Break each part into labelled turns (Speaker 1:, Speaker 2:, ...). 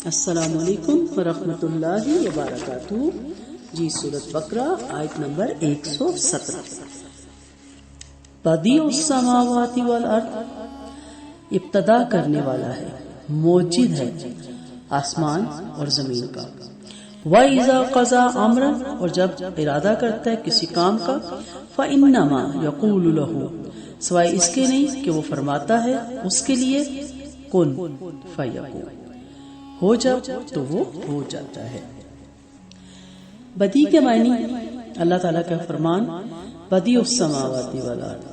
Speaker 1: السلام علیکم ورحمۃ اللہ وبرکاتہ۔ جی سورۃ بقرہ آیت نمبر 117۔ بدیع السماوات والارض، ابتدا کرنے والا ہے، موجد ہے آسمان اور زمین کا۔ وَإِذَا قَضَى أَمْرًا، اور جب ارادہ کرتا ہے کسی کام کا، فَإِنَّمَا يَقُولُ لَهُ، سوائے اس کے نہیں کہ وہ فرماتا ہے اس کے لیے کن فیکون، ہو جا تو وہ ہو جاتا ہے۔ بدیع کے معنی اللہ تعالیٰ کا فرمان بدیع السماوات والارض،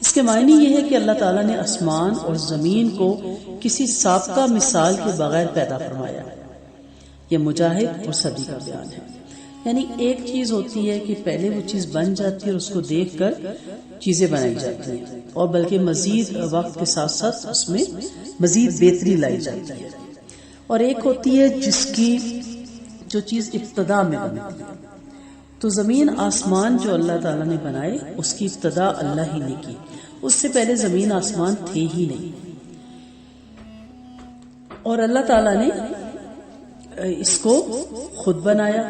Speaker 1: اس کے معنی یہ ہے کہ اللہ تعالیٰ نے آسمان اور زمین کو کسی سابقہ مثال کے بغیر پیدا فرمایا۔ یہ مجاہد اور صدی کا بیان ہے۔ یعنی ایک چیز ہوتی ہے کہ پہلے وہ چیز بن جاتی ہے اور اس کو دیکھ کر چیزیں بنائی جاتی ہیں، اور بلکہ مزید وقت کے ساتھ ساتھ اس میں مزید بہتری لائی جاتی ہے۔ اور ایک ہوتی ہے جس کی جو چیز ابتدا میں بنتی ہے۔ تو زمین آسمان جو اللہ تعالیٰ نے بنائے اس کی ابتدا اللہ ہی نے کی، اس سے پہلے زمین آسمان تھے ہی نہیں، اور اللہ تعالیٰ نے اس کو خود بنایا۔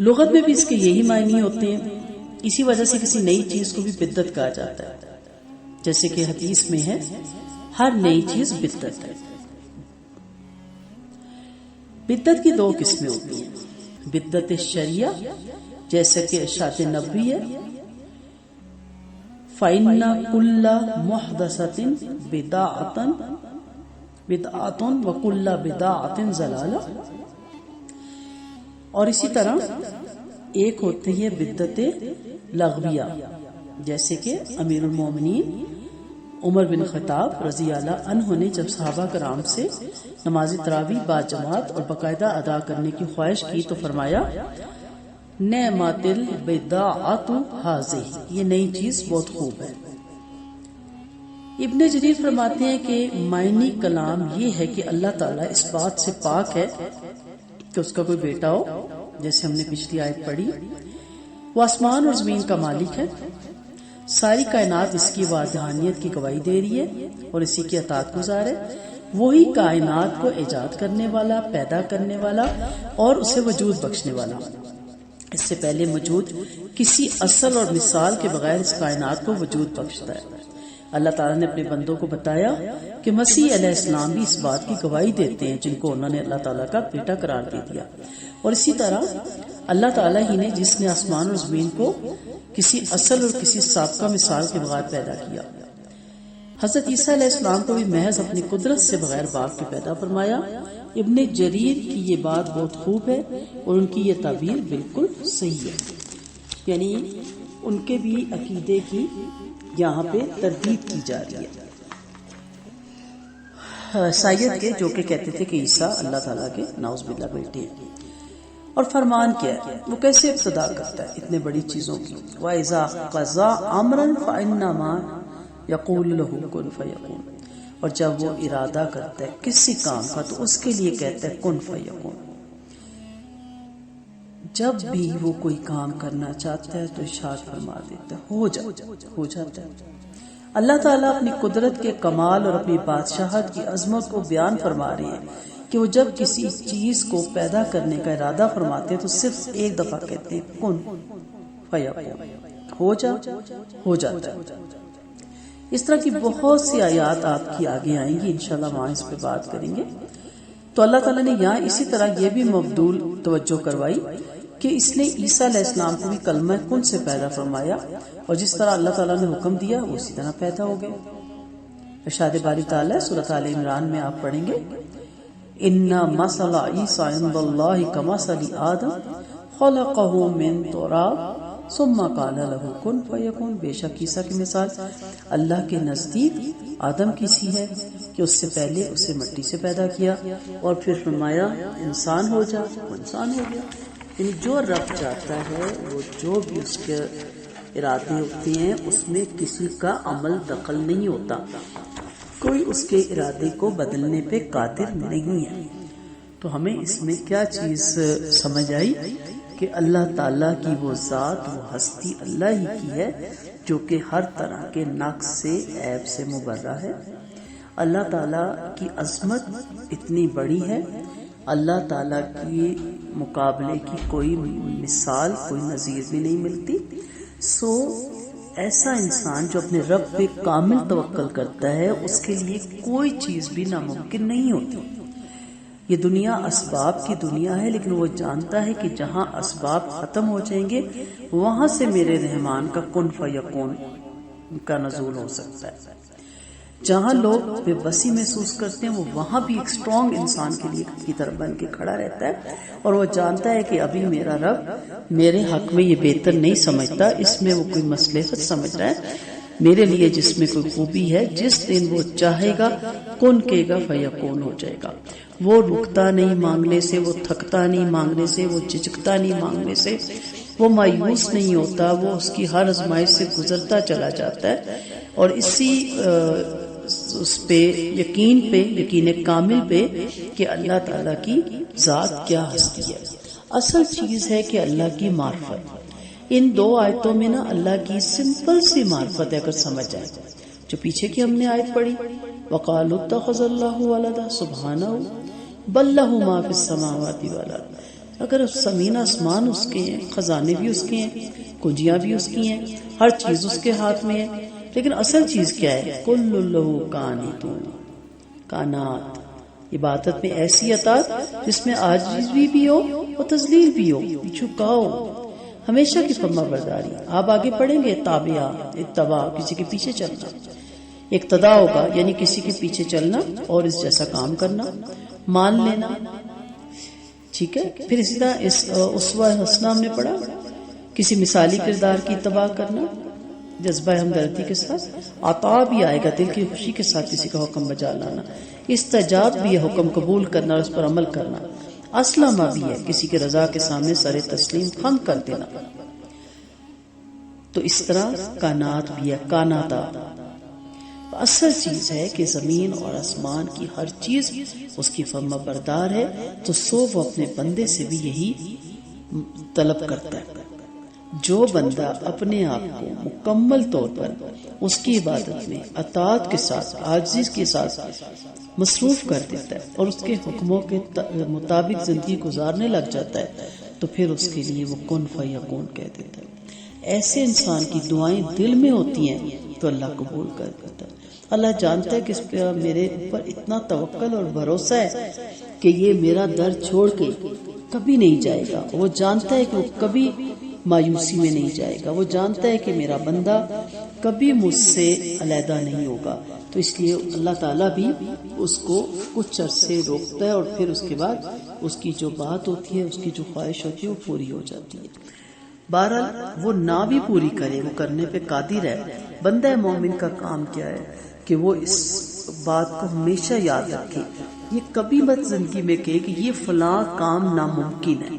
Speaker 1: لغت میں بھی اس کے یہی معنی ہوتے ہیں، اسی وجہ سے کسی نئی چیز کو بھی بدعت کہا جاتا ہے، جیسے کہ حدیث میں ہے ہر نئی چیز بدعت ہے۔ بدعت کی دو قسمیں ہوتی ہیں، بدعت شرعیہ جیسے کہ ارشاد نبوی ہے فَإِنَّ كُلَّ مُحْدَثَةٍ بِدْعَةٌ وَكُلَّ بِدْعَةٍ ضَلَالَةٌ، اور اسی طرح ایک ہوتی ہے بدعت لغویہ جیسے کہ امیر المومنین عمر بن خطاب رضی اللہ عنہ نے جب صحابہ کرام سے نماز تراویح با جماعت اور باقاعدہ ادا کرنے کی خواہش کی تو فرمایا نعمت البدعۃ ھذہ، یہ نئی چیز بہت خوب ہے۔ ابن جریر فرماتے ہیں کہ معنی کلام یہ ہے کہ اللہ تعالیٰ اس بات سے پاک ہے کہ اس کا کوئی بیٹا ہو، جیسے ہم نے پچھلی آیت پڑھی۔ وہ آسمان اور زمین کا مالک ہے، ساری کائنات اس کی وحدانیت کی گواہی دے رہی ہے اور اسی کی اطاعت گزار ہے۔ وہی کائنات کو ایجاد کرنے والا، پیدا کرنے والا اور اسے وجود بخشنے والا، اس سے پہلے موجود کسی اصل اور مثال کے بغیر اس کائنات کو وجود بخشتا ہے۔ اللہ تعالیٰ نے اپنے بندوں کو بتایا کہ مسیح علیہ السلام بھی اس بات کی گواہی دیتے ہیں جن کو انہوں نے اللہ تعالیٰ کا بیٹا قرار دے دیا، اور اسی طرح اللہ تعالیٰ ہی نے جس نے آسمان اور زمین کو کسی اصل اور کسی سابقہ مثال کے بغیر پیدا کیا۔ حضرت عیسیٰ علیہ السلام کو بھی محض اپنی قدرت سے بغیر باپ کے پیدا فرمایا۔ ابن جریر کی یہ بات بہت خوب ہے اور ان کی یہ تعبیر بالکل صحیح ہے، یعنی ان کے بھی عقیدے کی یہاں پہ تردید کی جا رہی ہے، سید کے جو کہ کہتے تھے کہ عیسیٰ اللہ تعالیٰ کے نعوذ باللہ بیٹے ہیں۔ اور فرمان کیا ہے، وہ کیسے ابتدا کرتا ہے اتنے بڑی چیزوں کی؟ وَإِذَا قَضَى أَمْرًا فَإِنَّمَا يَقُولُ لَهُ كُن فَيَكُونُ، اور جب وہ ارادہ کرتا ہے کسی کام کا تو اس کے لیے کہتا ہے کن فیکون۔ جب بھی وہ کوئی کام کرنا چاہتا ہے تو ارشاد فرما دیتا ہے ہو جاتا ہے۔ اللہ تعالیٰ اپنی قدرت کے کمال اور اپنی بادشاہت کی عظمت کو بیان فرما رہے ہیں کہ وہ جب کسی چیز کو پیدا کرنے کا ارادہ فرماتے ہیں تو صرف ایک دفعہ کہتے ہیں کن فیکون، ہو جاتا ہے۔ اس طرح کی بہت سی آیات آپ کی آگے آئیں گی، انشاءاللہ وہاں اس پہ بات کریں گے۔ تو اللہ تعالیٰ نے یہاں اسی طرح یہ بھی مبذول توجہ کروائی کہ اس نے عیسیٰ علیہ السلام کو بھی کلمہ کن سے پیدا فرمایا، اور جس طرح اللہ تعالیٰ نے حکم دیا وہ اسی طرح پیدا ہو گئے۔ ارشاد باری تعالیٰ سورۃ آل عمران میں آپ پڑھیں گے ان مثل عیسیٰ عند اللہ کمثل آدم خلقہ من تراب ثم قال له کن فیکون، بے شک عیسیٰ کی مثال اللہ کے نزدیک آدم کی سی ہے کہ اس سے پہلے اسے مٹی سے پیدا کیا اور پھر فرمایا انسان ہو جا، وہ انسان ہو گیا۔ یعنی جو رب چاہتا ہے وہ جو بھی اس کے ارادے ہوتے ہیں اس میں کسی کا عمل دخل نہیں ہوتا، کوئی اس کے ارادے کو بدلنے پہ قادر نہیں ہے۔ تو ہمیں اس میں کیا چیز سمجھ آئی کہ اللہ تعالیٰ کی وہ ذات، وہ ہستی اللہ ہی کی ہے جو کہ ہر طرح کے نقص سے، عیب سے مبرہ ہے۔ اللہ تعالیٰ کی عظمت اتنی بڑی ہے، اللہ تعالیٰ کی مقابلے کی کوئی مثال، کوئی نظیر بھی نہیں ملتی. سو ایسا انسان جو اپنے رب پہ کامل توکل کرتا ہے، اس کے لیے کوئی چیز بھی ناممکن نہیں ہوتی. یہ دنیا اسباب کی دنیا ہے، لیکن وہ جانتا ہے کہ جہاں اسباب ختم ہو جائیں گے وہاں سے میرے رحمان کا کن فیکون کا نزول ہو سکتا ہے. جہاں لوگ بے بسی محسوس کرتے ہیں، وہ وہاں بھی ایک اسٹرانگ انسان کے لیے کی طرح بن کے کھڑا رہتا ہے، اور وہ جانتا ہے کہ ابھی میرا رب میرے حق میں یہ بہتر نہیں سمجھتا، اس میں وہ کوئی مصلحت سمجھ رہا ہے، میرے لیے جس میں کوئی خوبی ہے، جس دن وہ چاہے گا کن کہے گا فیکون ہو جائے گا. وہ رکتا نہیں مانگنے سے، وہ تھکتا نہیں مانگنے سے، وہ جھجکتا نہیں مانگنے سے، وہ مایوس نہیں ہوتا، وہ اس کی ہر آزمائش سے گزرتا چلا جاتا ہے. اور اسی اس پہ یقین کامل پہ کہ اللہ تعالیٰ کی ذات کیا ہستی ہے. اصل چیز ہے کہ اللہ کی معرفت. ان دو آیتوں میں نا اللہ کی سمپل سی معرفت ہے، اگر سمجھ جائے. جو پیچھے کی ہم نے آیت پڑھی وَقَالُوا اتَّخَذَ اللَّهُ وَلَدًا سُبْحَانَهُ بَل لَّهُ مَا فِي السَّمَاوَاتِ وَالْأَرْضِ. اگر زمین آسمان اس کے ہیں، خزانے بھی اس کے ہیں، کنجیاں بھی اس کی ہیں، ہر چیز اس کے ہاتھ میں ہے، لیکن اصل چیز کیا ہے؟ کُلُّ لَّهُ قَانِتُونَ. کائنات عبادت میں ایسی اطاعت جس میں عاجزی بھی ہو اور تذلیل بھی ہو، جھکاؤ، ہمیشہ کی فرما برداری. آپ آگے پڑھیں گے تابعہ، اتباع، کسی کے پیچھے چلنا. اقتداء ہوگا یعنی کسی کے پیچھے چلنا اور اس جیسا کام کرنا، مان لینا. ٹھیک ہے. پھر اسی طرح اسوہ حسنہ ہم نے پڑھا، کسی مثالی کردار کی اتباع کرنا، جذبہ ہمدردی کے ساتھ. عطا بھی آئے گا، دل کی خوشی کے ساتھ کسی کا حکم بجا لانا. استجاب بھی ہے، حکم قبول کرنا اور اس پر عمل کرنا. اسلمہ بھی ہے، کسی کے رضا کے سامنے سر تسلیم خم کر دینا. تو اس طرح کائنات بھی ہے، کائناتا. اصل چیز ہے کہ زمین اور آسمان کی ہر چیز اس کی فرما بردار ہے، تو سو وہ اپنے بندے سے بھی یہی طلب کرتا ہے. جو بندہ اپنے آپ کو مکمل طور پر اس کی عبادت میں اطاعت کے ساتھ، عاجزی کے ساتھ مصروف کر دیتا ہے اور اس کے حکموں کے مطابق زندگی گزارنے لگ جاتا ہے، تو پھر اس کے لیے وہ کن فیکون کہہ دیتا ہے. ایسے انسان کی دعائیں دل میں ہوتی ہیں تو اللہ قبول کر دیتا ہے. اللہ جانتا ہے کہ اس پہ میرے اوپر اتنا توکل اور بھروسہ ہے کہ یہ میرا در چھوڑ کے کبھی نہیں جائے گا. وہ جانتا ہے کہ وہ کبھی مایوسی میں نہیں جائے گا. وہ جانتا ہے کہ میرا بندہ کبھی مجھ سے علیحدہ نہیں ہوگا. تو اس لیے اللہ تعالیٰ بھی اس کو کچھ عرصے روکتا ہے، اور پھر اس کے بعد اس کی جو بات ہوتی ہے، اس کی جو خواہش ہوتی ہے، وہ پوری ہو جاتی ہے. بہرحال وہ نہ بھی پوری کرے، وہ کرنے پہ قادر ہے. بندہ مومن کا کام کیا ہے کہ وہ اس بات کو ہمیشہ یاد رکھے. یہ کبھی مت زندگی میں کہے کہ یہ فلاں کام ناممکن ہے،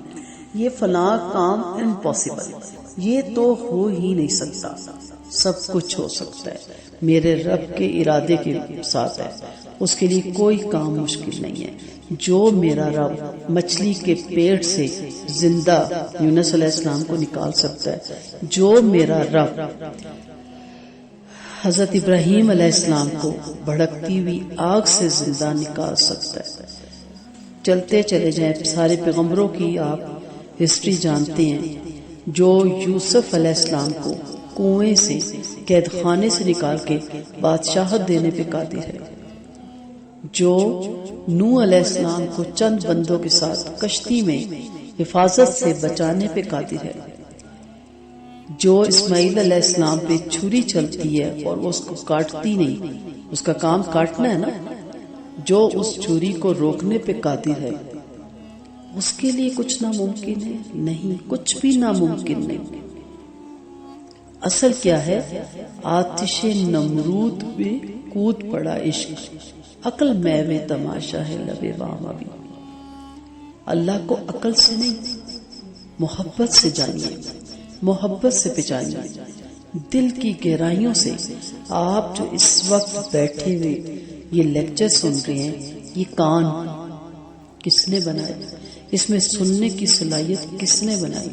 Speaker 1: یہ فلاں کام امپاسبل، یہ تو ہو ہی نہیں سکتا. سب کچھ ہو سکتا ہے، میرے رب کے ارادے کے ساتھ ہے. اس کے لیے کوئی کام مشکل نہیں ہے. جو میرا رب مچھلی کے پیٹ سے زندہ یونس علیہ السلام کو نکال سکتا ہے، جو میرا رب حضرت ابراہیم علیہ السلام کو بھڑکتی ہوئی آگ سے زندہ نکال سکتا ہے. چلتے چلے جائیں، سارے پیغمبروں کی آپ ہسٹری جانتے ہیں. جو یوسف علیہ السلام کو کنویں سے، قید خانے سے نکال کے بادشاہت دینے پہ قادر ہے. جو نوح علیہ السلام کو چند بندوں کے ساتھ کشتی میں حفاظت سے بچانے پہ قادر ہے. جو اسماعیل علیہ السلام پہ چھری چلتی ہے اور وہ اس کو کاٹتی نہیں، اس کا کام کاٹنا ہے نا، جو اس چھری کو روکنے پہ قادر ہے، اس کے لیے کچھ ناممکن ہے؟ نہیں، کچھ بھی ناممکن نہیں. اصل کیا ہے؟ آتش نمرود میں کود پڑا عشق، عقل میں تماشا ہے لبے وام ابھی. اللہ کو عقل سے نہیں، محبت سے جانیے، محبت سے پہچانیے، دل کی گہرائیوں سے. آپ جو اس وقت بیٹھے ہوئے یہ لیکچر سن رہے ہیں، یہ کان کس نے بنائے؟ اس میں سننے کی صلاحیت کس نے بنائی؟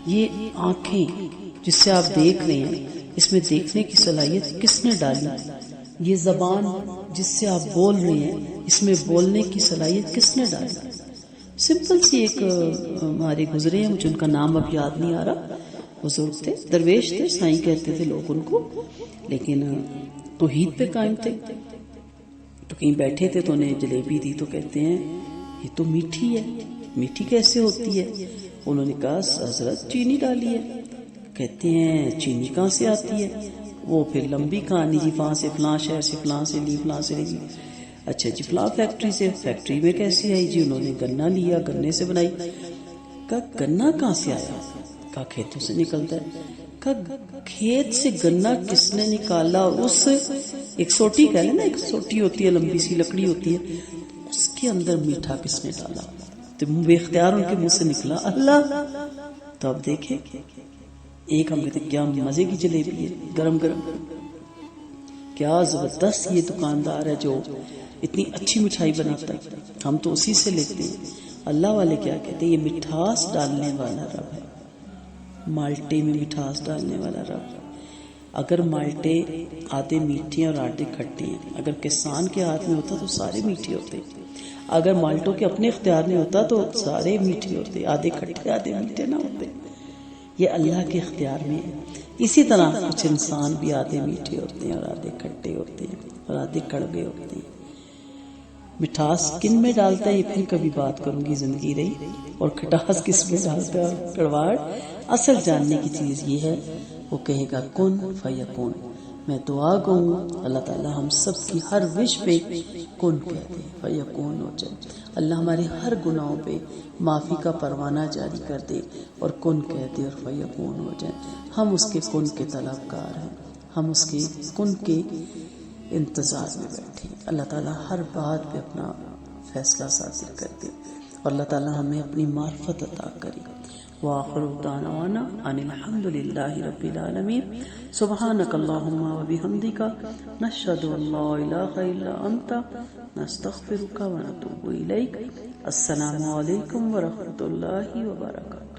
Speaker 1: یہ آنکھیں جس سے آپ دیکھ رہے ہیں، اس میں دیکھنے کی صلاحیت کس نے ڈالی؟ یہ زبان جس سے آپ بول رہے ہیں اس میں بولنے کی صلاحیت کس نے ڈالی؟ سمپل سی ایک ہمارے گزرے ہیں، مجھے ان کا نام اب یاد نہیں آ رہا، بزرگ تھے، درویش تھے، سائیں کہتے تھے لوگ ان کو، لیکن توحید پہ قائم تھے. تو کہیں بیٹھے تھے تو انہیں جلیبی دی تو کہتے ہیں یہ تو میٹھی ہے، میٹھی کیسے ہوتی ہے؟ انہوں نے کہا حضرت چینی ڈالی ہے. کہتے ہیں چینی کہاں سے آتی ہے؟ وہ پھر لمبی کہانی جی، وہاں سے فلاں شہر سے فلاں سے لی، فلاں سے لی. اچھا جی فلاں فیکٹری سے، فیکٹری میں کیسے آئی؟ جی انہوں نے گنا لیا، گنے سے بنائی. کہا گنا کہاں سے آیا؟ کہا کھیتوں سے نکلتا ہے. کہا کھیت سے گنا کس نے نکالا؟ اس ایک سوٹی کہہ لیں نا، ایک سوٹی ہوتی ہے، لمبی سی لکڑی ہوتی ہے، اس کے اندر میٹھا کس نے ڈالا؟ تو بے اختیار ان کے منہ سے نکلا اللہ. تو اب دیکھیں ایک ہم کہتے کیا مزے کی جلیبی ہے، گرم گرم، کیا زبردست یہ دکاندار ہے جو اتنی اچھی مٹھائی بناتا ہے، ہم تو اسی سے لیتے ہیں. اللہ والے کیا کہتے ہیں؟ یہ مٹھاس ڈالنے والا رب ہے، مالٹے میں مٹھاس ڈالنے والا رب. اگر مالٹے آدھے میٹھے اور آدھے کھٹے ہیں، اگر کسان کے ہاتھ میں ہوتا تو سارے میٹھے ہوتے. اگر مالٹوں کے اپنے اختیار میں ہوتا تو سارے میٹھے ہوتے، آدھے کھٹے آدھے میٹھے نہ ہوتے. یہ اللہ کے اختیار میں ہے. اسی طرح کچھ انسان بھی آدھے میٹھے ہوتے ہیں اور آدھے کھٹے ہوتے ہیں اور آدھے کڑوے ہوتے ہیں. مٹھاس کن میں ڈالتا ہے یہ پھر کبھی بات کروں گی، زندگی رہی، اور کھٹاس کس میں ڈالتا ہے اور کڑواہٹ. اصل جاننے کی چیز یہ ہے، وہ کہے گا کن فیکون. میں دعا گوں اللہ تعالی ہم سب کی ہر وش پہ کن کہہ دے، فیکون ہو جائے. اللہ ہمارے ہر گناہوں پہ معافی کا پروانہ جاری کر دے اور کن کہہ دے اور فیکون ہو جائے. ہم اس کے کن کے طلبگار ہیں، ہم اس کے کن کے انتظار میں بیٹھے. اللہ تعالیٰ ہر بات پہ اپنا فیصلہ صادر کر دے اور اللہ تعالیٰ ہمیں اپنی معرفت عطا کرے. وآخر دعوانا ان الحمد للہ رب العالمین. سبحانک اللہم وبحمدک، نشہد ان لا الہ الا انت، نستغفرک ونتوب الیک. السلام علیکم ورحمۃ اللہ وبرکاتہ.